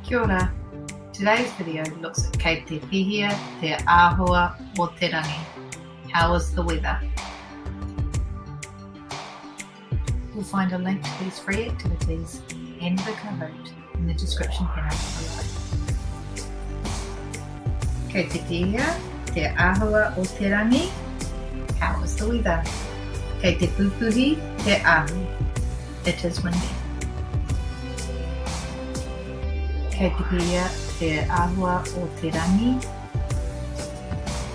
Kia ora. Today's video looks at kei te pihia te āhua o te rangi. How is the weather? You'll find a link to these free activities and the Kahoot in the description panel below. Kei te pihia te āhua o te rangi. How is the weather? Kei te pupuhi te ahu. It is windy. Kei te pihia te āhua o te rangi.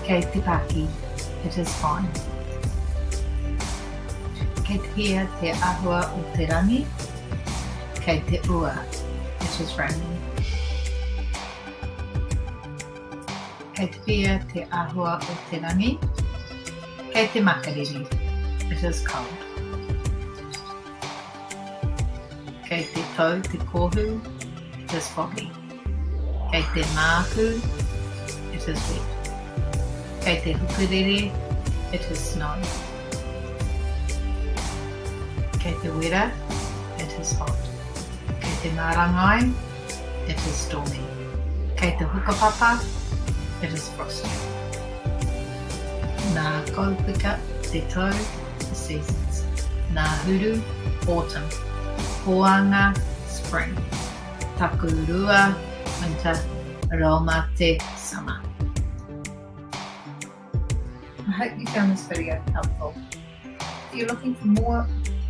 Kei te paki. It is fine. Kei te pihia te āhua o te rangi. Kei te ua. It is raining. Kei te pihia te āhua o te rangi. Kei te makariri. It is cold. Kei te tau te kohu. It is foggy. Kei te māku. It is wet. Kei te hukurere. It is snow. Kei te wera. It is hot. Kei te marangai. It is stormy. Kei te hukapapa. It is frosty. Nā kaupika, te tau, the seasons. Nā huru, autumn. Hoanga, spring. Takurua, winter. Reo Māori, summer. I hope you found this video helpful. If you're looking for more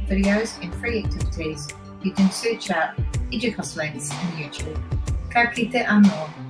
videos and free activities, you can search out EduCost links on YouTube. Ka kite anō.